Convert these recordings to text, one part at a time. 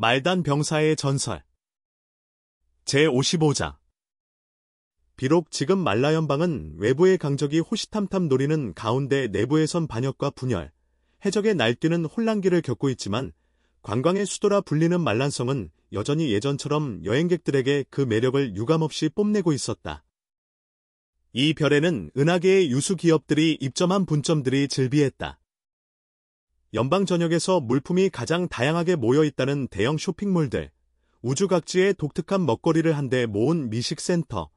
말단 병사의 전설 제55장 비록 지금 말라연방은 외부의 강적이 호시탐탐 노리는 가운데 내부에선 반역과 분열, 해적의 날뛰는 혼란기를 겪고 있지만 관광의 수도라 불리는 말란성은 여전히 예전처럼 여행객들에게 그 매력을 유감없이 뽐내고 있었다. 이 별에는 은하계의 유수 기업들이 입점한 분점들이 즐비했다. 연방 전역에서 물품이 가장 다양하게 모여있다는 대형 쇼핑몰들, 우주 각지의 독특한 먹거리를 한데 모은 미식센터,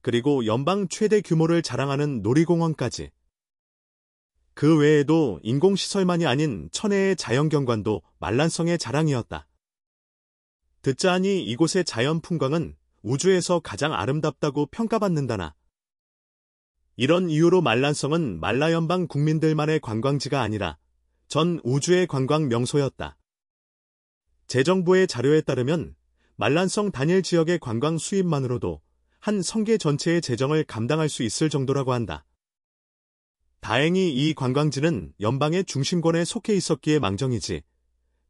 그리고 연방 최대 규모를 자랑하는 놀이공원까지. 그 외에도 인공시설만이 아닌 천혜의 자연경관도 말란성의 자랑이었다. 듣자 하니 이곳의 자연 풍광은 우주에서 가장 아름답다고 평가받는다나. 이런 이유로 말란성은 말라연방 국민들만의 관광지가 아니라 전 우주의 관광 명소였다. 재정부의 자료에 따르면 말란성 단일 지역의 관광 수입만으로도 한 성계 전체의 재정을 감당할 수 있을 정도라고 한다. 다행히 이 관광지는 연방의 중심권에 속해 있었기에 망정이지,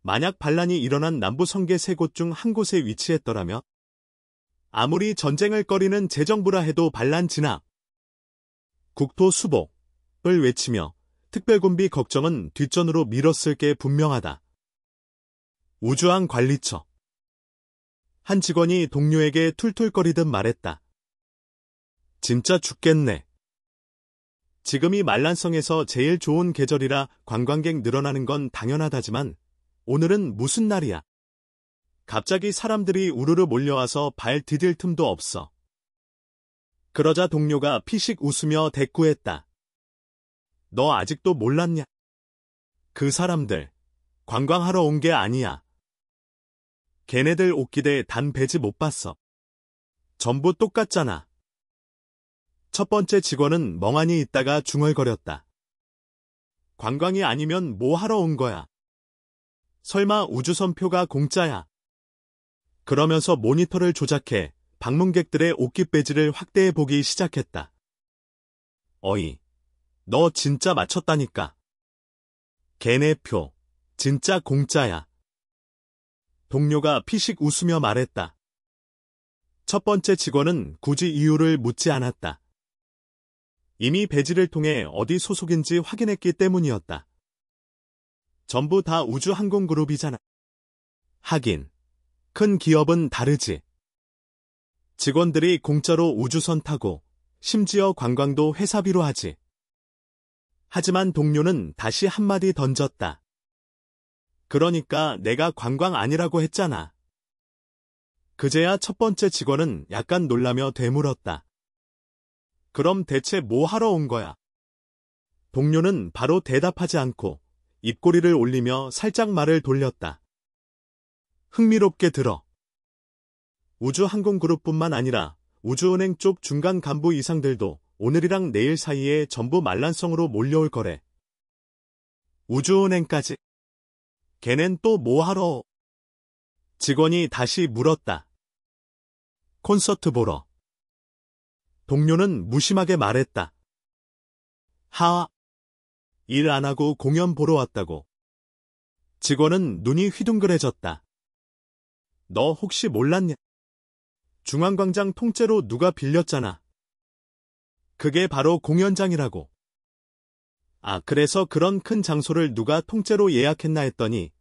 만약 반란이 일어난 남부 성계 3곳 중 한 곳에 위치했더라면 아무리 전쟁을 꺼리는 재정부라 해도 반란 진압, 국토 수복을 외치며 특별군비 걱정은 뒷전으로 미뤘을 게 분명하다. 우주항 관리처 한 직원이 동료에게 툴툴거리듯 말했다. 진짜 죽겠네. 지금이 말란성에서 제일 좋은 계절이라 관광객 늘어나는 건 당연하다지만 오늘은 무슨 날이야? 갑자기 사람들이 우르르 몰려와서 발 디딜 틈도 없어. 그러자 동료가 피식 웃으며 대꾸했다. 너 아직도 몰랐냐? 그 사람들 관광하러 온 게 아니야. 걔네들 옷기대 단 배지 못 봤어. 전부 똑같잖아. 첫 번째 직원은 멍하니 있다가 중얼거렸다. 관광이 아니면 뭐 하러 온 거야? 설마 우주선표가 공짜야? 그러면서 모니터를 조작해 방문객들의 옷깃 배지를 확대해 보기 시작했다. 어이, 너 진짜 맞췄다니까. 걔네 표, 진짜 공짜야. 동료가 피식 웃으며 말했다. 첫 번째 직원은 굳이 이유를 묻지 않았다. 이미 배지를 통해 어디 소속인지 확인했기 때문이었다. 전부 다 우주항공그룹이잖아. 하긴, 큰 기업은 다르지. 직원들이 공짜로 우주선 타고 심지어 관광도 회사비로 하지. 하지만 동료는 다시 한마디 던졌다. 그러니까 내가 관광 아니라고 했잖아. 그제야 첫 번째 직원은 약간 놀라며 되물었다. 그럼 대체 뭐 하러 온 거야? 동료는 바로 대답하지 않고 입꼬리를 올리며 살짝 말을 돌렸다. 흥미롭게 들어. 우주항공그룹뿐만 아니라 우주은행 쪽 중간 간부 이상들도 오늘이랑 내일 사이에 전부 말란성으로 몰려올 거래. 우주은행까지. 걔넨 또 뭐 하러? 직원이 다시 물었다. 콘서트 보러. 동료는 무심하게 말했다. 일 안 하고 공연 보러 왔다고. 직원은 눈이 휘둥그레졌다. 너 혹시 몰랐냐? 중앙광장 통째로 누가 빌렸잖아. 그게 바로 공연장이라고. 아, 그래서 그런 큰 장소를 누가 통째로 예약했나 했더니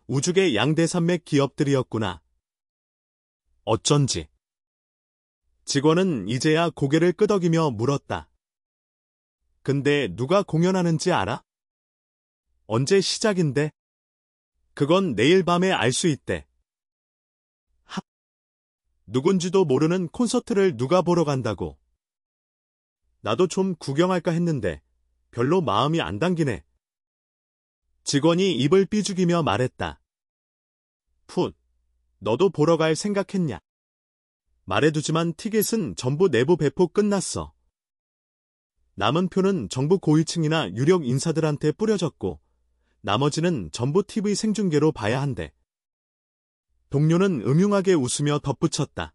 우주계 양대산맥 기업들이었구나. 어쩐지. 직원은 이제야 고개를 끄덕이며 물었다. 근데 누가 공연하는지 알아? 언제 시작인데? 그건 내일 밤에 알 수 있대. 누군지도 모르는 콘서트를 누가 보러 간다고. 나도 좀 구경할까 했는데 별로 마음이 안 당기네. 직원이 입을 삐죽이며 말했다. 풋, 너도 보러 갈 생각했냐? 말해두지만 티켓은 전부 내부 배포 끝났어. 남은 표는 정부 고위층이나 유력 인사들한테 뿌려졌고 나머지는 전부 TV 생중계로 봐야 한대. 동료는 음흉하게 웃으며 덧붙였다.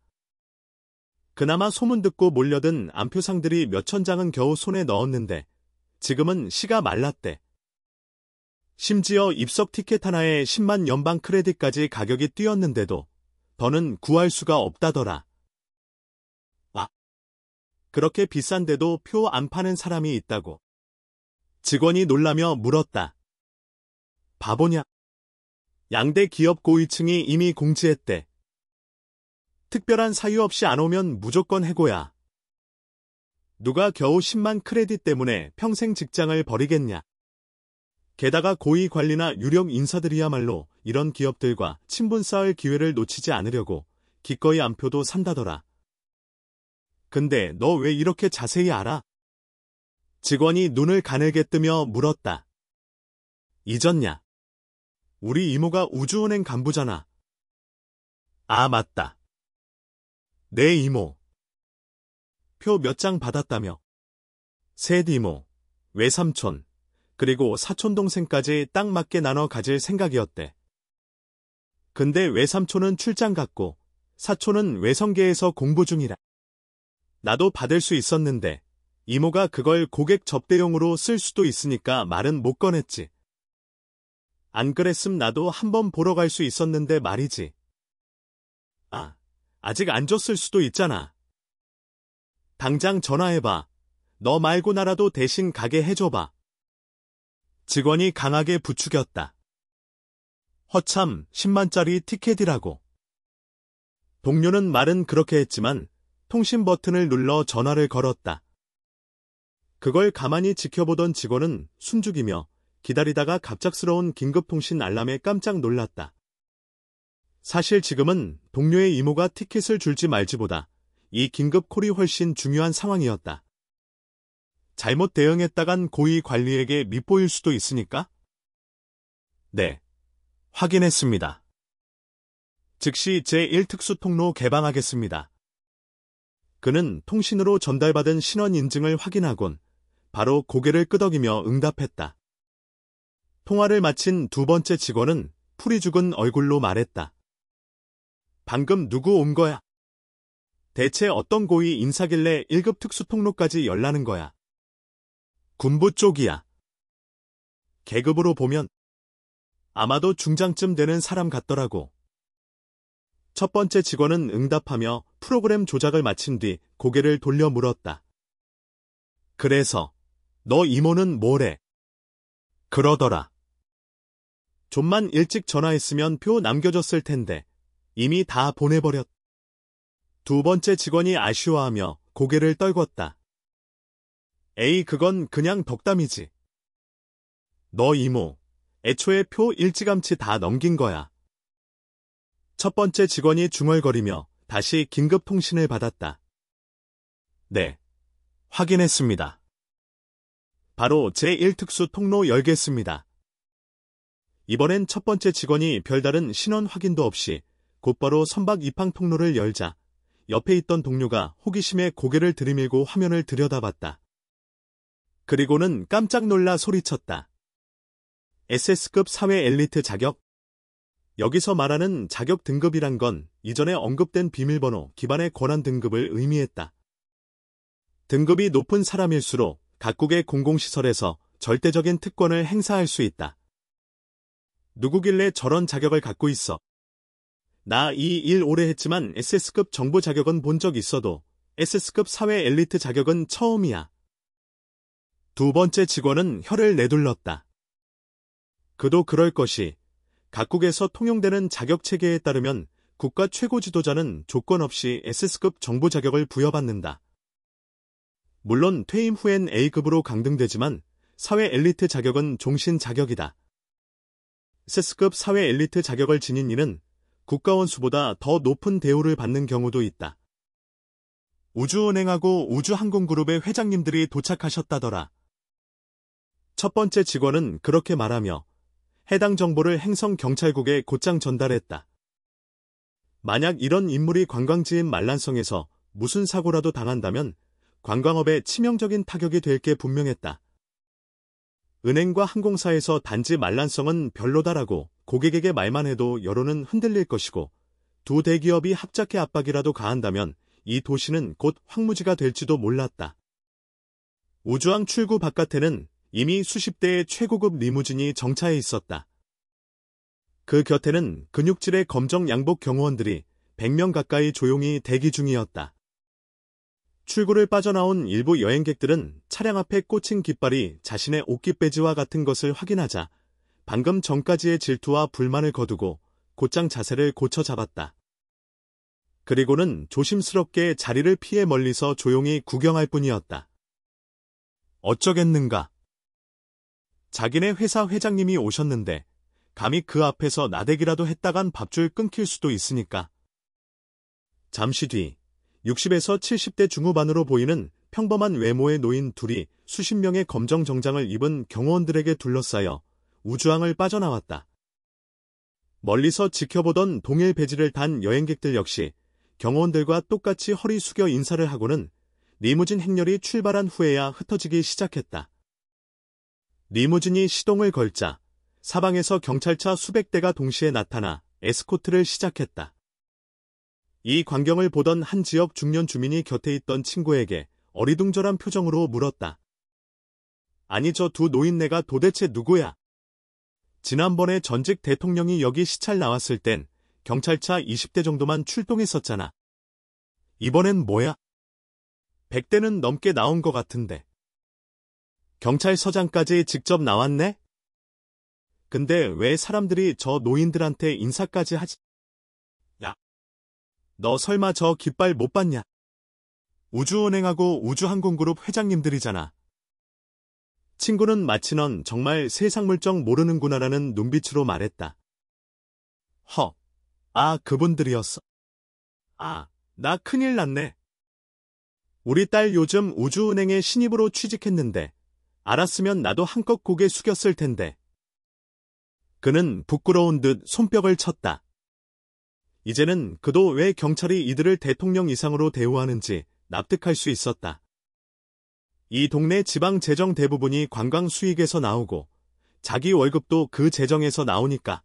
그나마 소문 듣고 몰려든 안표상들이 몇천 장은 겨우 손에 넣었는데 지금은 시가 말랐대. 심지어 입석 티켓 하나에 10만 연방 크레딧까지 가격이 뛰었는데도 더는 구할 수가 없다더라. 아, 그렇게 비싼데도 표 안 파는 사람이 있다고. 직원이 놀라며 물었다. 바보냐? 양대 기업 고위층이 이미 공지했대. 특별한 사유 없이 안 오면 무조건 해고야. 누가 겨우 10만 크레딧 때문에 평생 직장을 버리겠냐. 게다가 고위 관리나 유력 인사들이야말로 이런 기업들과 친분 쌓을 기회를 놓치지 않으려고 기꺼이 안표도 산다더라. 근데 너 왜 이렇게 자세히 알아? 직원이 눈을 가늘게 뜨며 물었다. 잊었냐? 우리 이모가 우주은행 간부잖아. 아, 맞다. 내 이모. 표 몇 장 받았다며. 셋 이모, 외삼촌, 그리고 사촌동생까지 딱 맞게 나눠 가질 생각이었대. 근데 외삼촌은 출장 갔고 사촌은 외성계에서 공부 중이라. 나도 받을 수 있었는데 이모가 그걸 고객 접대용으로 쓸 수도 있으니까 말은 못 꺼냈지. 안 그랬음 나도 한번 보러 갈 수 있었는데 말이지. 아, 아직 안 줬을 수도 있잖아. 당장 전화해봐. 너 말고 나라도 대신 가게 해줘봐. 직원이 강하게 부추겼다. 허참 10만짜리 티켓이라고. 동료는 말은 그렇게 했지만 통신 버튼을 눌러 전화를 걸었다. 그걸 가만히 지켜보던 직원은 숨죽이며 기다리다가 갑작스러운 긴급통신 알람에 깜짝 놀랐다. 사실 지금은 동료의 이모가 티켓을 줄지 말지보다 이 긴급 콜이 훨씬 중요한 상황이었다. 잘못 대응했다간 고위 관리에게 밉보일 수도 있으니까? 네, 확인했습니다. 즉시 제1특수 통로 개방하겠습니다. 그는 통신으로 전달받은 신원 인증을 확인하곤 바로 고개를 끄덕이며 응답했다. 통화를 마친 두 번째 직원은 풀이 죽은 얼굴로 말했다. 방금 누구 온 거야? 대체 어떤 고위 인사길래 1급 특수 통로까지 열라는 거야? 군부 쪽이야. 계급으로 보면 아마도 중장쯤 되는 사람 같더라고. 첫 번째 직원은 응답하며 프로그램 조작을 마친 뒤 고개를 돌려 물었다. 그래서 너 이모는 뭐래? 그러더라. 좀만 일찍 전화했으면 표 남겨줬을 텐데 이미 다 보내버렸. 두 번째 직원이 아쉬워하며 고개를 떨궜다. 에이, 그건 그냥 덕담이지. 너 이모, 애초에 표 일찌감치 다 넘긴 거야. 첫 번째 직원이 중얼거리며 다시 긴급 통신을 받았다. 네, 확인했습니다. 바로 제1특수 통로 열겠습니다. 이번엔 첫 번째 직원이 별다른 신원 확인도 없이 곧바로 선박 입항 통로를 열자 옆에 있던 동료가 호기심에 고개를 들이밀고 화면을 들여다봤다. 그리고는 깜짝 놀라 소리쳤다. SS급 사회 엘리트 자격? 여기서 말하는 자격 등급이란 건 이전에 언급된 비밀번호 기반의 권한 등급을 의미했다. 등급이 높은 사람일수록 각국의 공공시설에서 절대적인 특권을 행사할 수 있다. 누구길래 저런 자격을 갖고 있어? 나 이 일 오래 했지만 SS급 정보 자격은 본 적 있어도 SS급 사회 엘리트 자격은 처음이야. 두 번째 직원은 혀를 내둘렀다. 그도 그럴 것이 각국에서 통용되는 자격 체계에 따르면 국가 최고 지도자는 조건 없이 S급 정보 자격을 부여받는다. 물론 퇴임 후엔 A급으로 강등되지만 사회 엘리트 자격은 종신 자격이다. S급 사회 엘리트 자격을 지닌 이는 국가원 수보다 더 높은 대우를 받는 경우도 있다. 우주은행하고 우주항공그룹의 회장님들이 도착하셨다더라. 첫 번째 직원은 그렇게 말하며 해당 정보를 행성경찰국에 곧장 전달했다. 만약 이런 인물이 관광지인 말란성에서 무슨 사고라도 당한다면 관광업에 치명적인 타격이 될 게 분명했다. 은행과 항공사에서 단지 말란성은 별로다라고 고객에게 말만 해도 여론은 흔들릴 것이고 두 대기업이 합작해 압박이라도 가한다면 이 도시는 곧 황무지가 될지도 몰랐다. 우주항 출구 바깥에는 이미 수십 대의 최고급 리무진이 정차해 있었다. 그 곁에는 근육질의 검정 양복 경호원들이 100명 가까이 조용히 대기 중이었다. 출구를 빠져나온 일부 여행객들은 차량 앞에 꽂힌 깃발이 자신의 옷깃 배지와 같은 것을 확인하자 방금 전까지의 질투와 불만을 거두고 곧장 자세를 고쳐 잡았다. 그리고는 조심스럽게 자리를 피해 멀리서 조용히 구경할 뿐이었다. 어쩌겠는가. 자기네 회사 회장님이 오셨는데 감히 그 앞에서 나대기라도 했다간 밥줄 끊길 수도 있으니까. 잠시 뒤 60에서 70대 중후반으로 보이는 평범한 외모의 노인 둘이 수십 명의 검정 정장을 입은 경호원들에게 둘러싸여 우주항을 빠져나왔다. 멀리서 지켜보던 동일 배지를 단 여행객들 역시 경호원들과 똑같이 허리 숙여 인사를 하고는 리무진 행렬이 출발한 후에야 흩어지기 시작했다. 리무진이 시동을 걸자 사방에서 경찰차 수백 대가 동시에 나타나 에스코트를 시작했다. 이 광경을 보던 한 지역 중년 주민이 곁에 있던 친구에게 어리둥절한 표정으로 물었다. 아니 저 두 노인네가 도대체 누구야? 지난번에 전직 대통령이 여기 시찰 나왔을 땐 경찰차 20대 정도만 출동했었잖아. 이번엔 뭐야? 100대는 넘게 나온 것 같은데. 경찰서장까지 직접 나왔네? 근데 왜 사람들이 저 노인들한테 인사까지 하지? 야, 너 설마 저 깃발 못 봤냐? 우주은행하고 우주항공그룹 회장님들이잖아. 친구는 마치 넌 정말 세상 물정 모르는구나라는 눈빛으로 말했다. 그분들이었어? 나 큰일 났네. 우리 딸 요즘 우주은행에 신입으로 취직했는데 알았으면 나도 한껏 고개 숙였을 텐데. 그는 부끄러운 듯 손뼉을 쳤다. 이제는 그도 왜 경찰이 이들을 대통령 이상으로 대우하는지 납득할 수 있었다. 이 동네 지방 재정 대부분이 관광 수익에서 나오고 자기 월급도 그 재정에서 나오니까.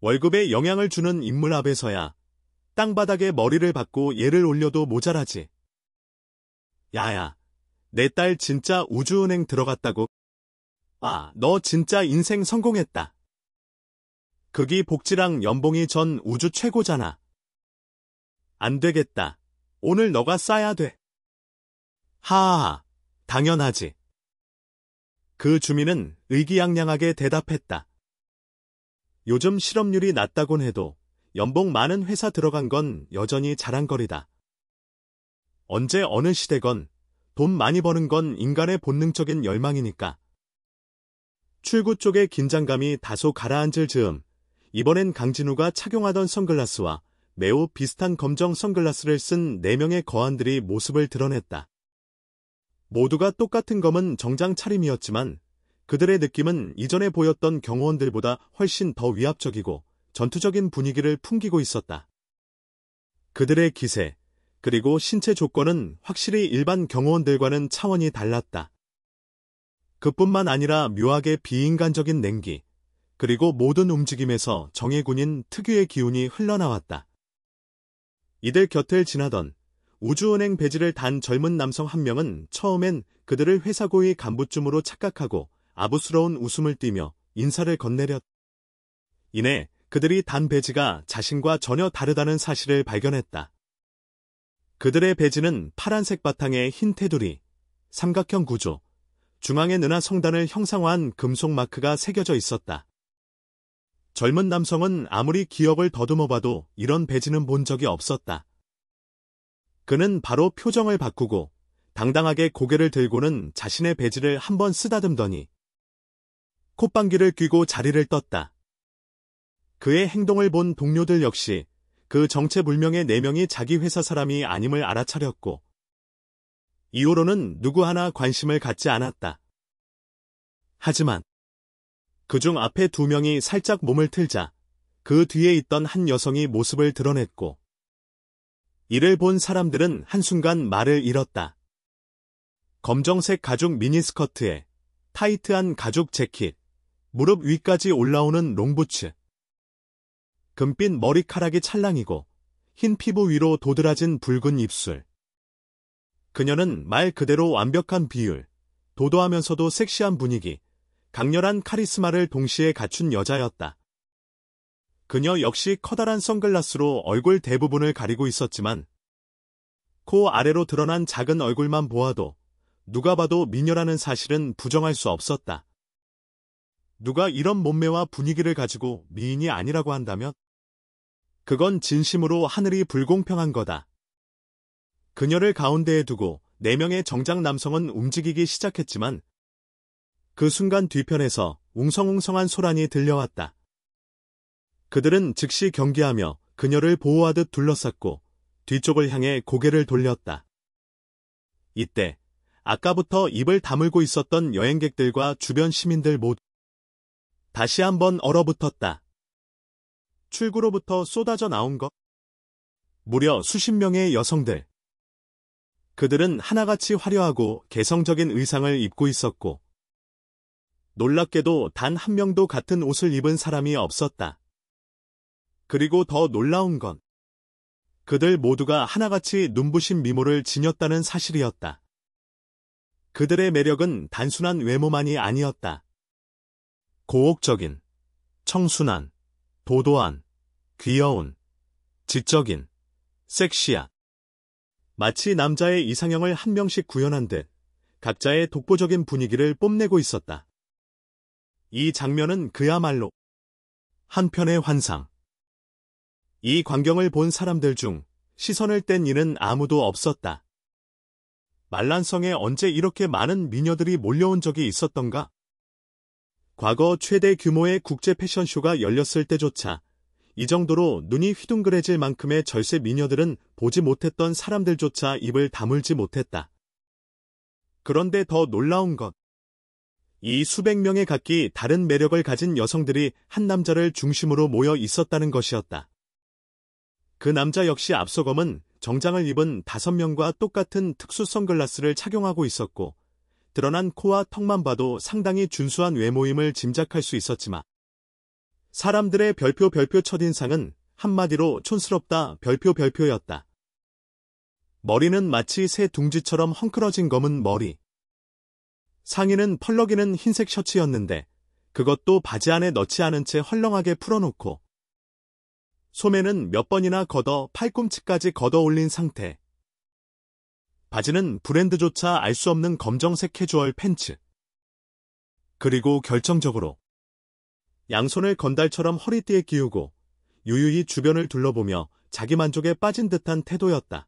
월급에 영향을 주는 인물 앞에서야 땅바닥에 머리를 박고 얘를 올려도 모자라지. 야야, 내 딸 진짜 우주은행 들어갔다고? 너 진짜 인생 성공했다. 극이 복지랑 연봉이 전 우주 최고잖아. 안 되겠다. 오늘 너가 싸야 돼. 하하하, 당연하지. 그 주민은 의기양양하게 대답했다. 요즘 실업률이 낮다곤 해도 연봉 많은 회사 들어간 건 여전히 자랑거리다. 언제 어느 시대건 돈 많이 버는 건 인간의 본능적인 열망이니까. 출구 쪽의 긴장감이 다소 가라앉을 즈음 이번엔 강진우가 착용하던 선글라스와 매우 비슷한 검정 선글라스를 쓴 4명의 거한들이 모습을 드러냈다. 모두가 똑같은 검은 정장 차림이었지만 그들의 느낌은 이전에 보였던 경호원들보다 훨씬 더 위압적이고 전투적인 분위기를 풍기고 있었다. 그들의 기세, 그리고 신체 조건은 확실히 일반 경호원들과는 차원이 달랐다. 그뿐만 아니라 묘하게 비인간적인 냉기, 그리고 모든 움직임에서 정예군인 특유의 기운이 흘러나왔다. 이들 곁을 지나던 우주은행 배지를 단 젊은 남성 한 명은 처음엔 그들을 회사 고위 간부쯤으로 착각하고 아부스러운 웃음을 띠며 인사를 건네렸다. 이내 그들이 단 배지가 자신과 전혀 다르다는 사실을 발견했다. 그들의 배지는 파란색 바탕에 흰 테두리, 삼각형 구조, 중앙에 은하 성단을 형상화한 금속 마크가 새겨져 있었다. 젊은 남성은 아무리 기억을 더듬어 봐도 이런 배지는 본 적이 없었다. 그는 바로 표정을 바꾸고 당당하게 고개를 들고는 자신의 배지를 한번 쓰다듬더니 콧방귀를 뀌고 자리를 떴다. 그의 행동을 본 동료들 역시 그 정체불명의 4명이 자기 회사 사람이 아님을 알아차렸고 이후로는 누구 하나 관심을 갖지 않았다. 하지만 그중 앞에 2명이 살짝 몸을 틀자 그 뒤에 있던 한 여성이 모습을 드러냈고 이를 본 사람들은 한순간 말을 잃었다. 검정색 가죽 미니스커트에 타이트한 가죽 재킷, 무릎 위까지 올라오는 롱부츠. 금빛 머리카락이 찰랑이고 흰 피부 위로 도드라진 붉은 입술. 그녀는 말 그대로 완벽한 비율, 도도하면서도 섹시한 분위기, 강렬한 카리스마를 동시에 갖춘 여자였다. 그녀 역시 커다란 선글라스로 얼굴 대부분을 가리고 있었지만 코 아래로 드러난 작은 얼굴만 보아도 누가 봐도 미녀라는 사실은 부정할 수 없었다. 누가 이런 몸매와 분위기를 가지고 미인이 아니라고 한다면 그건 진심으로 하늘이 불공평한 거다. 그녀를 가운데에 두고 4명의 정장 남성은 움직이기 시작했지만 그 순간 뒤편에서 웅성웅성한 소란이 들려왔다. 그들은 즉시 경계하며 그녀를 보호하듯 둘러쌌고 뒤쪽을 향해 고개를 돌렸다. 이때 아까부터 입을 다물고 있었던 여행객들과 주변 시민들 모두 다시 한번 얼어붙었다. 출구로부터 쏟아져 나온 것. 무려 수십 명의 여성들. 그들은 하나같이 화려하고 개성적인 의상을 입고 있었고 놀랍게도 단 한 명도 같은 옷을 입은 사람이 없었다. 그리고 더 놀라운 건 그들 모두가 하나같이 눈부신 미모를 지녔다는 사실이었다. 그들의 매력은 단순한 외모만이 아니었다. 고혹적인, 청순한, 도도한, 귀여운, 지적인, 섹시한. 마치 남자의 이상형을 한 명씩 구현한 듯 각자의 독보적인 분위기를 뽐내고 있었다. 이 장면은 그야말로 한편의 환상. 이 광경을 본 사람들 중 시선을 뗀 이는 아무도 없었다. 말란성에 언제 이렇게 많은 미녀들이 몰려온 적이 있었던가? 과거 최대 규모의 국제 패션쇼가 열렸을 때조차 이 정도로 눈이 휘둥그레질 만큼의 절세 미녀들은 보지 못했던 사람들조차 입을 다물지 못했다. 그런데 더 놀라운 것. 이 수백 명의 각기 다른 매력을 가진 여성들이 한 남자를 중심으로 모여 있었다는 것이었다. 그 남자 역시 앞서검은 정장을 입은 5명과 똑같은 특수 선글라스를 착용하고 있었고 드러난 코와 턱만 봐도 상당히 준수한 외모임을 짐작할 수 있었지만 사람들의 별표 첫인상은 한마디로 촌스럽다 별표였다. 머리는 마치 새 둥지처럼 헝클어진 검은 머리. 상의는 펄럭이는 흰색 셔츠였는데 그것도 바지 안에 넣지 않은 채 헐렁하게 풀어놓고 소매는 몇 번이나 걷어 팔꿈치까지 걷어 올린 상태. 바지는 브랜드조차 알 수 없는 검정색 캐주얼 팬츠. 그리고 결정적으로 양손을 건달처럼 허리띠에 끼우고 유유히 주변을 둘러보며 자기 만족에 빠진 듯한 태도였다.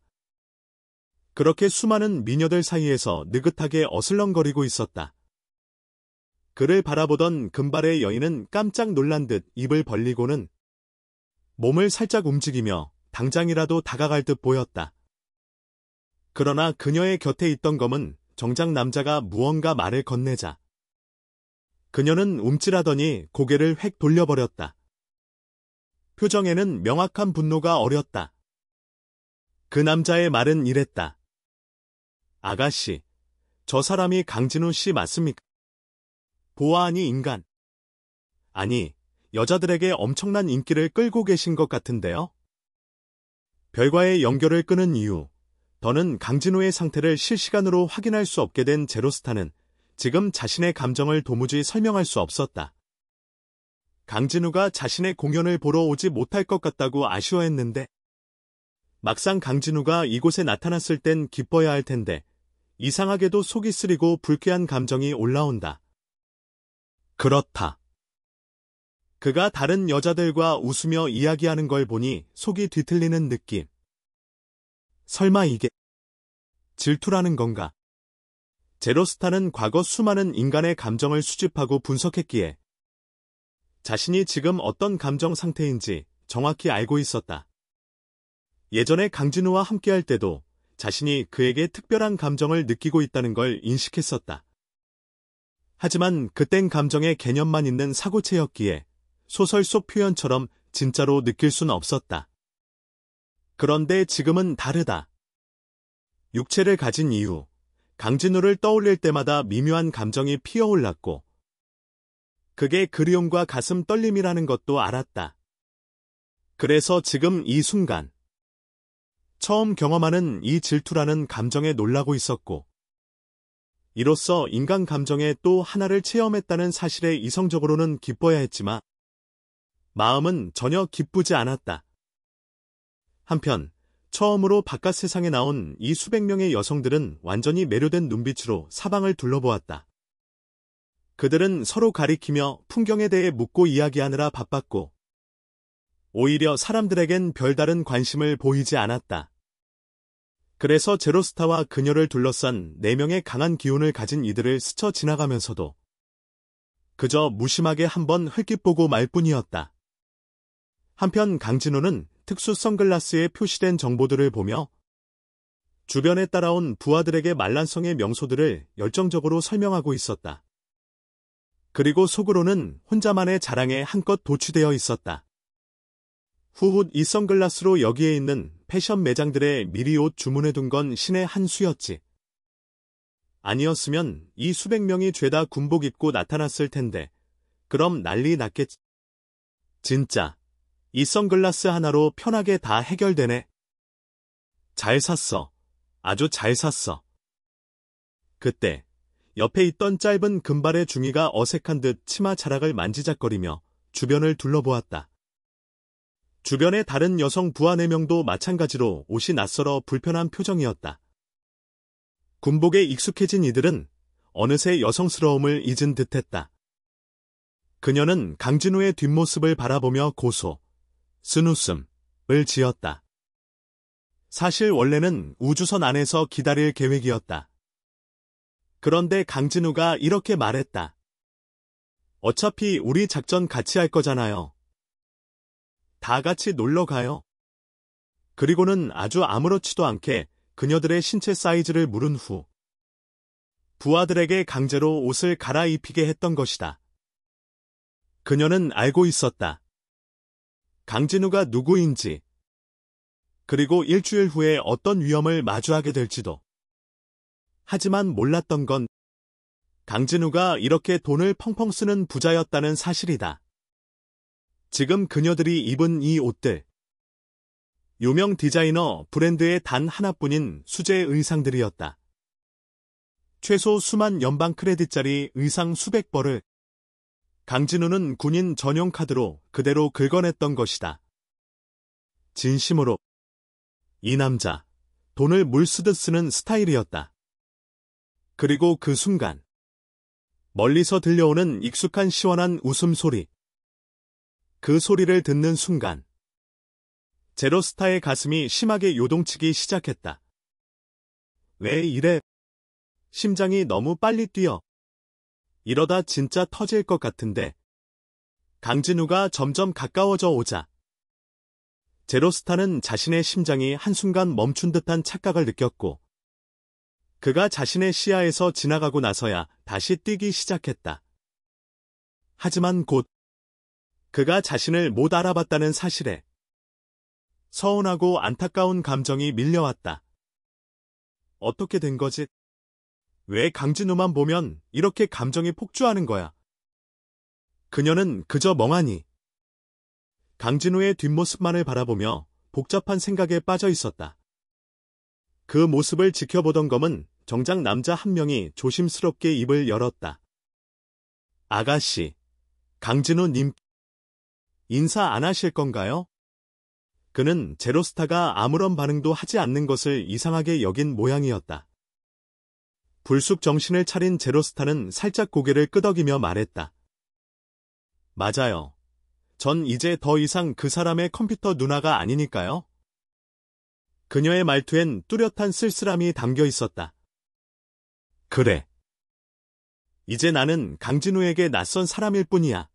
그렇게 수많은 미녀들 사이에서 느긋하게 어슬렁거리고 있었다. 그를 바라보던 금발의 여인은 깜짝 놀란 듯 입을 벌리고는 몸을 살짝 움직이며 당장이라도 다가갈 듯 보였다. 그러나 그녀의 곁에 있던 검은 정장 남자가 무언가 말을 건네자 그녀는 움찔하더니 고개를 획 돌려버렸다. 표정에는 명확한 분노가 어렸다. 그 남자의 말은 이랬다. 아가씨, 저 사람이 강진우 씨 맞습니까? 보아하니 인간. 아니, 여자들에게 엄청난 인기를 끌고 계신 것 같은데요? 별과의 연결을 끊은 이후 더는 강진우의 상태를 실시간으로 확인할 수 없게 된 제로스타는 지금 자신의 감정을 도무지 설명할 수 없었다. 강진우가 자신의 공연을 보러 오지 못할 것 같다고 아쉬워했는데 막상 강진우가 이곳에 나타났을 땐 기뻐야 할 텐데 이상하게도 속이 쓰리고 불쾌한 감정이 올라온다. 그렇다. 그가 다른 여자들과 웃으며 이야기하는 걸 보니 속이 뒤틀리는 느낌. 설마 이게 질투라는 건가? 제로스타는 과거 수많은 인간의 감정을 수집하고 분석했기에 자신이 지금 어떤 감정 상태인지 정확히 알고 있었다. 예전에 강진우와 함께할 때도 자신이 그에게 특별한 감정을 느끼고 있다는 걸 인식했었다. 하지만 그땐 감정의 개념만 있는 사고체였기에 소설 속 표현처럼 진짜로 느낄 순 없었다. 그런데 지금은 다르다. 육체를 가진 이후 강진우를 떠올릴 때마다 미묘한 감정이 피어올랐고 그게 그리움과 가슴 떨림이라는 것도 알았다. 그래서 지금 이 순간 처음 경험하는 이 질투라는 감정에 놀라고 있었고 이로써 인간 감정의 또 하나를 체험했다는 사실에 이성적으로는 기뻐야 했지만 마음은 전혀 기쁘지 않았다. 한편 처음으로 바깥 세상에 나온 이 수백 명의 여성들은 완전히 매료된 눈빛으로 사방을 둘러보았다. 그들은 서로 가리키며 풍경에 대해 묻고 이야기하느라 바빴고 오히려 사람들에겐 별다른 관심을 보이지 않았다. 그래서 제로스타와 그녀를 둘러싼 4명의 강한 기운을 가진 이들을 스쳐 지나가면서도 그저 무심하게 한번 흘낏 보고 말 뿐이었다. 한편 강진호는 특수 선글라스에 표시된 정보들을 보며 주변에 따라온 부하들에게 말란성의 명소들을 열정적으로 설명하고 있었다. 그리고 속으로는 혼자만의 자랑에 한껏 도취되어 있었다. 후훗 이 선글라스로 여기에 있는 패션 매장들에 미리 옷 주문해둔 건 신의 한 수였지. 아니었으면 이 수백 명이 죄다 군복 입고 나타났을 텐데 그럼 난리 났겠지. 진짜 이 선글라스 하나로 편하게 다 해결되네. 잘 샀어. 아주 잘 샀어. 그때 옆에 있던 짧은 금발의 중이가 어색한 듯 치마 자락을 만지작거리며 주변을 둘러보았다. 주변의 다른 여성 부하 4명도 마찬가지로 옷이 낯설어 불편한 표정이었다. 군복에 익숙해진 이들은 어느새 여성스러움을 잊은 듯했다. 그녀는 강진우의 뒷모습을 바라보며 고소, 쓴웃음을 지었다. 사실 원래는 우주선 안에서 기다릴 계획이었다. 그런데 강진우가 이렇게 말했다. 어차피 우리 작전 같이 할 거잖아요. 다 같이 놀러 가요. 그리고는 아주 아무렇지도 않게 그녀들의 신체 사이즈를 물은 후 부하들에게 강제로 옷을 갈아입히게 했던 것이다. 그녀는 알고 있었다. 강진우가 누구인지, 그리고 일주일 후에 어떤 위험을 마주하게 될지도. 하지만 몰랐던 건 강진우가 이렇게 돈을 펑펑 쓰는 부자였다는 사실이다. 지금 그녀들이 입은 이 옷들, 유명 디자이너 브랜드의 단 하나뿐인 수제 의상들이었다. 최소 수만 연방 크레딧짜리 의상 수백 벌을 강진우는 군인 전용 카드로 그대로 긁어냈던 것이다. 진심으로 이 남자, 돈을 물 쓰듯 쓰는 스타일이었다. 그리고 그 순간 멀리서 들려오는 익숙한 시원한 웃음소리. 그 소리를 듣는 순간 제로스타의 가슴이 심하게 요동치기 시작했다. 왜 이래? 심장이 너무 빨리 뛰어. 이러다 진짜 터질 것 같은데. 강진우가 점점 가까워져 오자 제로스타는 자신의 심장이 한순간 멈춘 듯한 착각을 느꼈고 그가 자신의 시야에서 지나가고 나서야 다시 뛰기 시작했다. 하지만 곧 그가 자신을 못 알아봤다는 사실에 서운하고 안타까운 감정이 밀려왔다. 어떻게 된 거지? 왜 강진우만 보면 이렇게 감정이 폭주하는 거야? 그녀는 그저 멍하니 강진우의 뒷모습만을 바라보며 복잡한 생각에 빠져 있었다. 그 모습을 지켜보던 검은 정장 남자 한 명이 조심스럽게 입을 열었다. 아가씨, 강진우님, 인사 안 하실 건가요? 그는 제로스타가 아무런 반응도 하지 않는 것을 이상하게 여긴 모양이었다. 불쑥 정신을 차린 제로스타는 살짝 고개를 끄덕이며 말했다. 맞아요. 전 이제 더 이상 그 사람의 컴퓨터 누나가 아니니까요. 그녀의 말투엔 뚜렷한 쓸쓸함이 담겨 있었다. 그래. 이제 나는 강진우에게 낯선 사람일 뿐이야.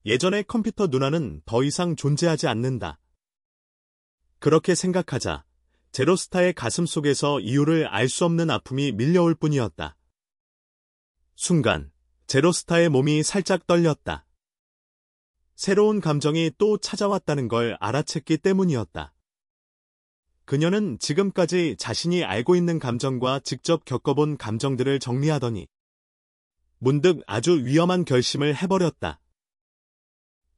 예전의 컴퓨터 누나는 더 이상 존재하지 않는다. 그렇게 생각하자 제로스타의 가슴 속에서 이유를 알 수 없는 아픔이 밀려올 뿐이었다. 순간 제로스타의 몸이 살짝 떨렸다. 새로운 감정이 또 찾아왔다는 걸 알아챘기 때문이었다. 그녀는 지금까지 자신이 알고 있는 감정과 직접 겪어본 감정들을 정리하더니 문득 아주 위험한 결심을 해버렸다.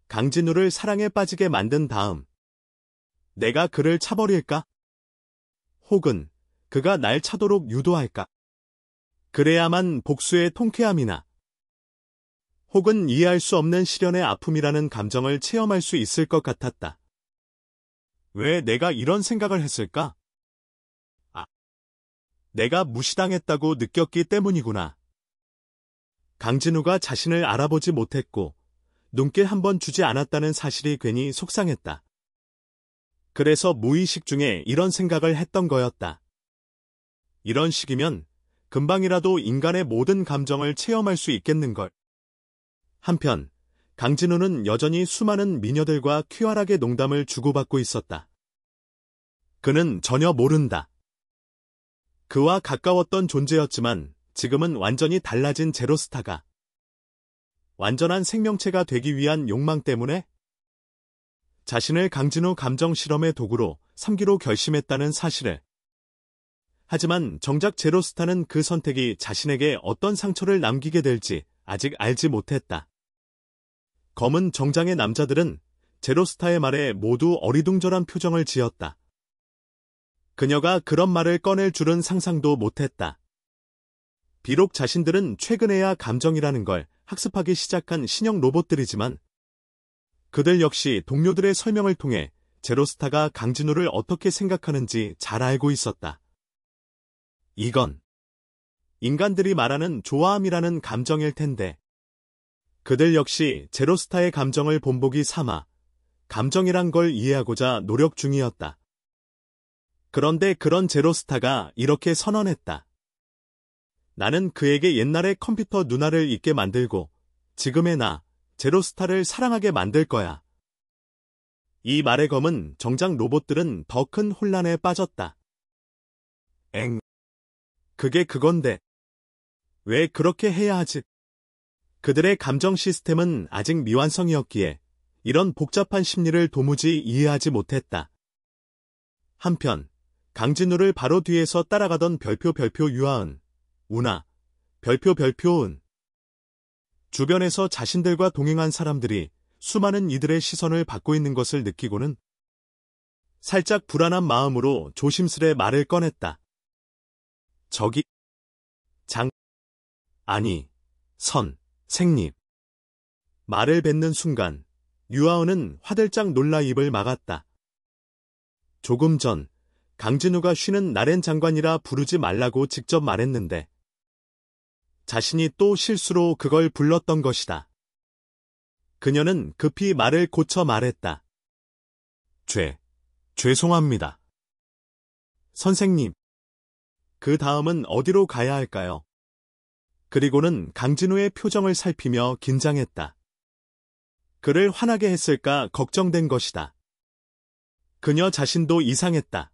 강진우를 사랑에 빠지게 만든 다음 내가 그를 차버릴까? 혹은 그가 날 차도록 유도할까? 그래야만 복수의 통쾌함이나 혹은 이해할 수 없는 시련의 아픔이라는 감정을 체험할 수 있을 것 같았다. 왜 내가 이런 생각을 했을까? 내가 무시당했다고 느꼈기 때문이구나. 강진우가 자신을 알아보지 못했고 눈길 한번 주지 않았다는 사실이 괜히 속상했다. 그래서 무의식 중에 이런 생각을 했던 거였다. 이런 식이면 금방이라도 인간의 모든 감정을 체험할 수 있겠는걸. 한편 강진우는 여전히 수많은 미녀들과 퀴활하게 농담을 주고받고 있었다. 그는 전혀 모른다. 그와 가까웠던 존재였지만 지금은 완전히 달라진 제로스타가 완전한 생명체가 되기 위한 욕망 때문에 자신을 강진우 감정 실험의 도구로 삼기로 결심했다는 사실을. 하지만 정작 제로스타는 그 선택이 자신에게 어떤 상처를 남기게 될지 아직 알지 못했다. 검은 정장의 남자들은 제로스타의 말에 모두 어리둥절한 표정을 지었다. 그녀가 그런 말을 꺼낼 줄은 상상도 못했다. 비록 자신들은 최근에야 감정이라는 걸 학습하기 시작한 신형 로봇들이지만 그들 역시 동료들의 설명을 통해 제로스타가 강진우를 어떻게 생각하는지 잘 알고 있었다. 이건 인간들이 말하는 좋아함이라는 감정일 텐데 그들 역시 제로스타의 감정을 본보기 삼아 감정이란 걸 이해하고자 노력 중이었다. 그런데 그런 제로스타가 이렇게 선언했다. 나는 그에게 옛날의 컴퓨터 누나를 잊게 만들고 지금의 나, 제로스타를 사랑하게 만들 거야. 이 말의 검은 정작 로봇들은 더 큰 혼란에 빠졌다. 그게 그건데. 왜 그렇게 해야 하지? 그들의 감정 시스템은 아직 미완성이었기에 이런 복잡한 심리를 도무지 이해하지 못했다. 한편 강진우를 바로 뒤에서 따라가던 별표 유아은, 우나, 별표 은. 주변에서 자신들과 동행한 사람들이 수많은 이들의 시선을 받고 있는 것을 느끼고는 살짝 불안한 마음으로 조심스레 말을 꺼냈다. 저기, 생님. 말을 뱉는 순간 유아은은 화들짝 놀라 입을 막았다. 조금 전 강진우가 쉬는 나렌 장관이라 부르지 말라고 직접 말했는데 자신이 또 실수로 그걸 불렀던 것이다. 그녀는 급히 말을 고쳐 말했다. 죄송합니다. 선생님. 그 다음은 어디로 가야 할까요? 그리고는 강진우의 표정을 살피며 긴장했다. 그를 화나게 했을까 걱정된 것이다. 그녀 자신도 이상했다.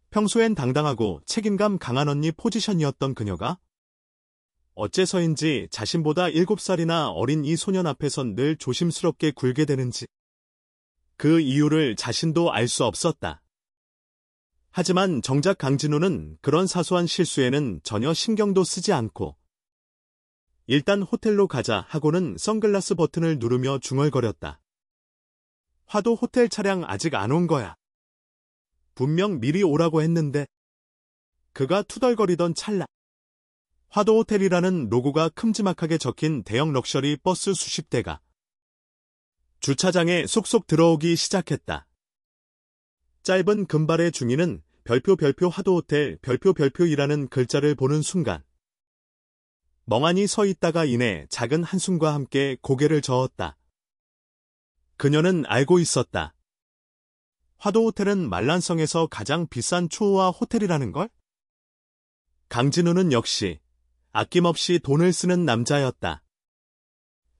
평소엔 당당하고 책임감 강한 언니 포지션이었던 그녀가 어째서인지 자신보다 7살이나 어린 이 소년 앞에선 늘 조심스럽게 굴게 되는지 그 이유를 자신도 알 수 없었다. 하지만 정작 강진우는 그런 사소한 실수에는 전혀 신경도 쓰지 않고 일단 호텔로 가자 하고는 선글라스 버튼을 누르며 중얼거렸다. 화도 호텔 차량 아직 안 온 거야. 분명 미리 오라고 했는데. 그가 투덜거리던 찰나 화도 호텔이라는 로고가 큼지막하게 적힌 대형 럭셔리 버스 수십 대가 주차장에 속속 들어오기 시작했다. 짧은 금발의 중인은 별표 화도 호텔 별표이라는 글자를 보는 순간 멍하니 서 있다가 이내 작은 한숨과 함께 고개를 저었다. 그녀는 알고 있었다. 화도 호텔은 말란성에서 가장 비싼 초호화 호텔이라는 걸? 강진우는 역시 아낌없이 돈을 쓰는 남자였다.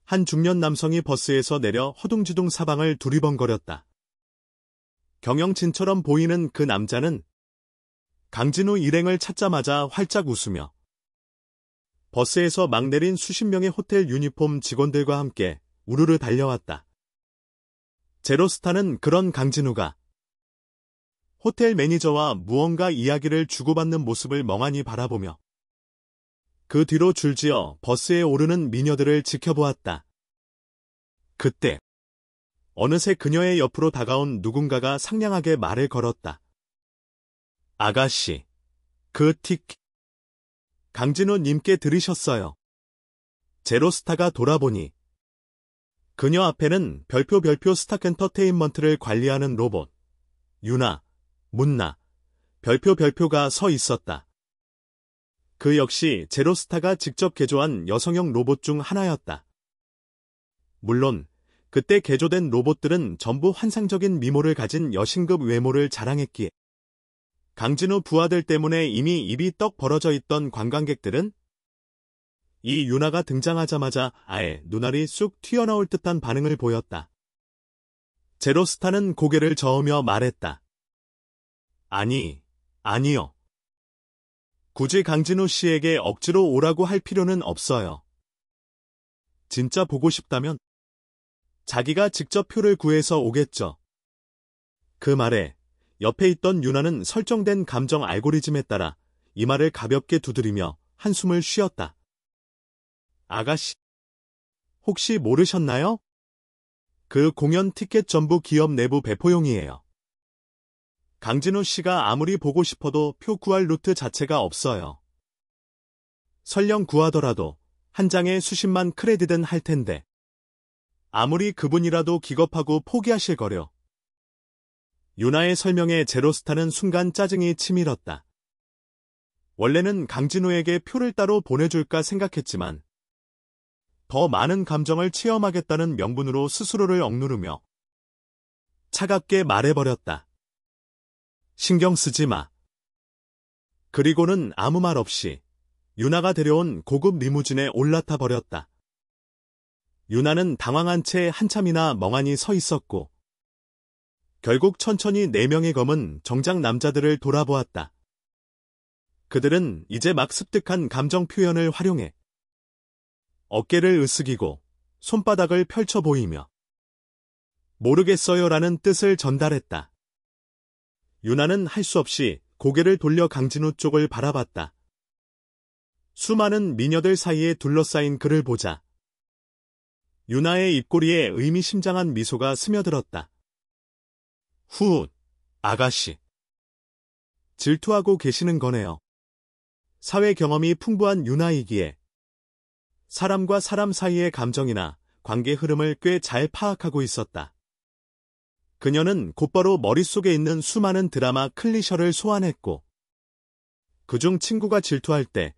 한 중년 남성이 버스에서 내려 허둥지둥 사방을 두리번거렸다. 경영진처럼 보이는 그 남자는 강진우 일행을 찾자마자 활짝 웃으며 버스에서 막 내린 수십 명의 호텔 유니폼 직원들과 함께 우르르 달려왔다. 제로스타는 그런 강진우가 호텔 매니저와 무언가 이야기를 주고받는 모습을 멍하니 바라보며 그 뒤로 줄지어 버스에 오르는 미녀들을 지켜보았다. 그때 어느새 그녀의 옆으로 다가온 누군가가 상냥하게 말을 걸었다. 아가씨, 그 티켓. 강진우 님께 들으셨어요. 제로스타가 돌아보니 그녀 앞에는 별표 스타크엔터테인먼트를 관리하는 로봇 유나, 문나, 별표가 서 있었다. 그 역시 제로스타가 직접 개조한 여성형 로봇 중 하나였다. 물론 그때 개조된 로봇들은 전부 환상적인 미모를 가진 여신급 외모를 자랑했기에 강진우 부하들 때문에 이미 입이 떡 벌어져 있던 관광객들은 이 유나가 등장하자마자 아예 눈알이 쑥 튀어나올 듯한 반응을 보였다. 제로스타는 고개를 저으며 말했다. 아니요. 굳이 강진우 씨에게 억지로 오라고 할 필요는 없어요. 진짜 보고 싶다면 자기가 직접 표를 구해서 오겠죠. 그 말에 옆에 있던 유나는 설정된 감정 알고리즘에 따라 이마를 가볍게 두드리며 한숨을 쉬었다. 아가씨, 혹시 모르셨나요? 그 공연 티켓 전부 기업 내부 배포용이에요. 강진우 씨가 아무리 보고 싶어도 표 구할 루트 자체가 없어요. 설령 구하더라도 한 장에 수십만 크레딧은 할 텐데 아무리 그분이라도 기겁하고 포기하실 거려. 유나의 설명에 제로스타는 순간 짜증이 치밀었다. 원래는 강진우에게 표를 따로 보내줄까 생각했지만 더 많은 감정을 체험하겠다는 명분으로 스스로를 억누르며 차갑게 말해버렸다. 신경 쓰지 마. 그리고는 아무 말 없이 유나가 데려온 고급 리무진에 올라타 버렸다. 유나는 당황한 채 한참이나 멍하니 서 있었고 결국 천천히 4명의 검은 정장 남자들을 돌아보았다. 그들은 이제 막 습득한 감정 표현을 활용해 어깨를 으쓱이고 손바닥을 펼쳐 보이며 모르겠어요라는 뜻을 전달했다. 유나는 할 수 없이 고개를 돌려 강진우 쪽을 바라봤다. 수많은 미녀들 사이에 둘러싸인 그를 보자 유나의 입꼬리에 의미심장한 미소가 스며들었다. 아가씨. 질투하고 계시는 거네요. 사회 경험이 풍부한 유나이기에 사람과 사람 사이의 감정이나 관계 흐름을 꽤 잘 파악하고 있었다. 그녀는 곧바로 머릿속에 있는 수많은 드라마 클리셔를 소환했고 그중 친구가 질투할 때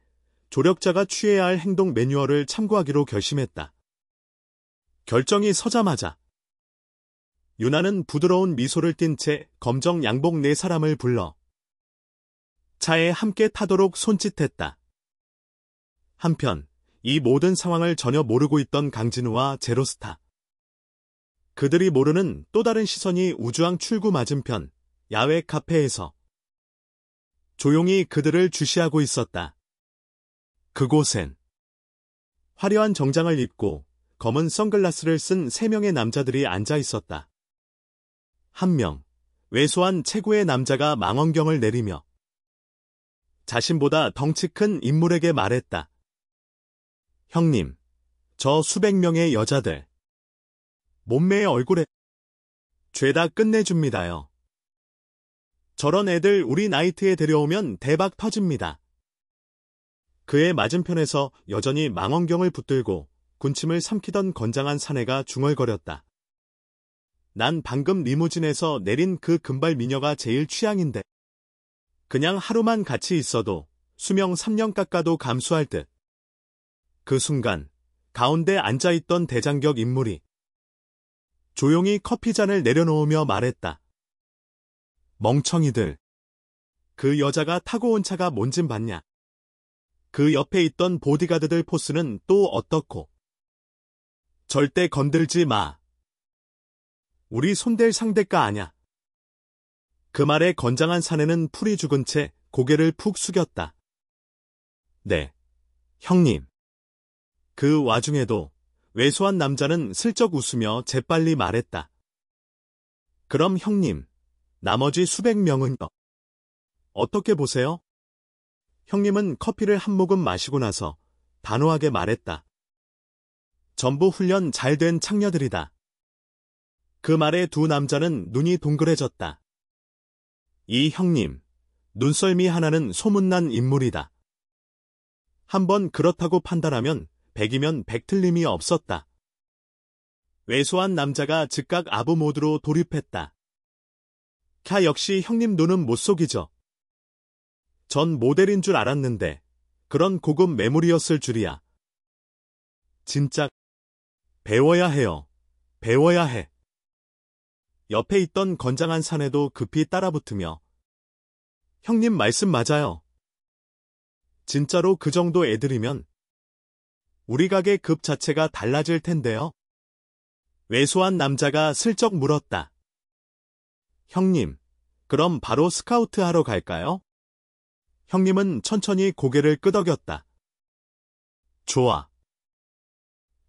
조력자가 취해야 할 행동 매뉴얼을 참고하기로 결심했다. 결정이 서자마자 유나는 부드러운 미소를 띤 채 검정 양복 4사람을 불러 차에 함께 타도록 손짓했다. 한편 이 모든 상황을 전혀 모르고 있던 강진우와 제로스타. 그들이 모르는 또 다른 시선이 우주항 출구 맞은편 야외 카페에서 조용히 그들을 주시하고 있었다. 그곳엔 화려한 정장을 입고 검은 선글라스를 쓴 3명의 남자들이 앉아 있었다. 한 명, 왜소한 체구의 남자가 망원경을 내리며 자신보다 덩치 큰 인물에게 말했다. 형님, 저 수백 명의 여자들 몸매의 얼굴에 죄다 끝내줍니다요. 저런 애들 우리 나이트에 데려오면 대박 터집니다. 그의 맞은편에서 여전히 망원경을 붙들고 군침을 삼키던 건장한 사내가 중얼거렸다. 난 방금 리무진에서 내린 그 금발 미녀가 제일 취향인데 그냥 하루만 같이 있어도 수명 3년 깎아도 감수할 듯. 그 순간 가운데 앉아있던 대장격 인물이 조용히 커피잔을 내려놓으며 말했다. 멍청이들. 그 여자가 타고 온 차가 뭔진 봤냐. 그 옆에 있던 보디가드들 포스는 또 어떻고. 절대 건들지 마. 우리 손댈 상대가 아냐. 그 말에 건장한 사내는 풀이 죽은 채 고개를 푹 숙였다. 네, 형님. 그 와중에도 왜소한 남자는 슬쩍 웃으며 재빨리 말했다. 그럼 형님, 나머지 수백 명은요? 어떻게 보세요? 형님은 커피를 한 모금 마시고 나서 단호하게 말했다. 전부 훈련 잘 된 창녀들이다. 그 말에 두 남자는 눈이 동그래졌다. 이 형님, 눈썰미 하나는 소문난 인물이다. 한번 그렇다고 판단하면 100이면 100 틀림이 없었다. 왜소한 남자가 즉각 아부 모드로 돌입했다. 캬 역시 형님 눈은 못 속이죠. 전 모델인 줄 알았는데 그런 고급 매물이었을 줄이야. 진짜 배워야 해요. 배워야 해. 옆에 있던 건장한 사내도 급히 따라붙으며 형님 말씀 맞아요. 진짜로 그 정도 애들이면 우리 가게 급 자체가 달라질 텐데요. 왜소한 남자가 슬쩍 물었다. 형님, 그럼 바로 스카우트 하러 갈까요? 형님은 천천히 고개를 끄덕였다. 좋아.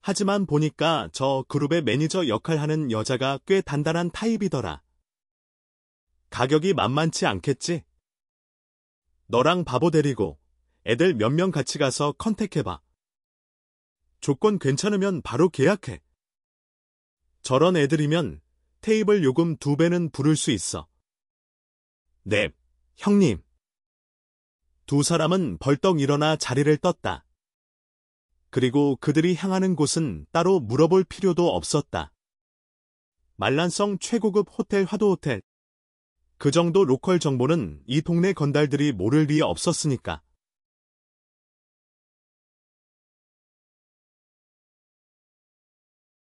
하지만 보니까 저 그룹의 매니저 역할하는 여자가 꽤 단단한 타입이더라. 가격이 만만치 않겠지? 너랑 바보 데리고 애들 몇 명 같이 가서 컨택해봐. 조건 괜찮으면 바로 계약해. 저런 애들이면 테이블 요금 2배는 부를 수 있어. 네, 형님. 두 사람은 벌떡 일어나 자리를 떴다. 그리고 그들이 향하는 곳은 따로 물어볼 필요도 없었다. 말란성 최고급 호텔 화도호텔. 그 정도 로컬 정보는 이 동네 건달들이 모를 리 없었으니까.